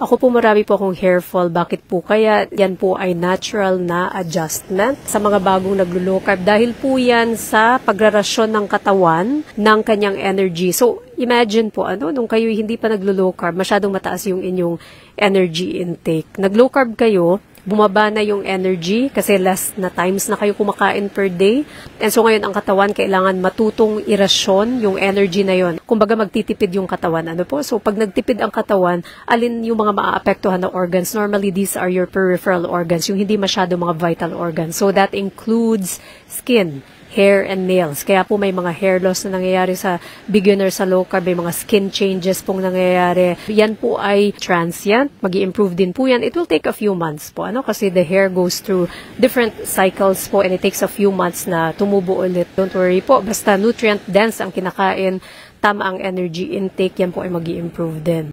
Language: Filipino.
Ako po marami po akong hair fall. Bakit po kaya? Yan po ay natural na adjustment sa mga bagong naglo-low carb dahil po yan sa pagrarasyon ng katawan ng kanyang energy. So, imagine po, nung kayo hindi pa naglo-low carb, masyadong mataas yung inyong energy intake. Nag-low carb kayo, bumaba na yung energy kasi less na times na kayo kumakain per day. And so ngayon ang katawan kailangan matutong irasyon yung energy na yon. Kumbaga magtitipid yung katawan. So pag nagtipid ang katawan, alin yung mga maaapektuhan na organs? Normally these are your peripheral organs, yung hindi masyado mga vital organs. So that includes skin, hair, and nails. Kaya po may mga hair loss na nangyayari sa beginner sa low carb, may mga skin changes pong nangyayari. Yan po ay transient. Mag-i-improve din po yan. It will take a few months po, kasi the hair goes through different cycles po and it takes a few months na tumubo ulit. Don't worry po. Basta nutrient dense ang kinakain, tama ang energy intake, yan po ay mag-i-improve din.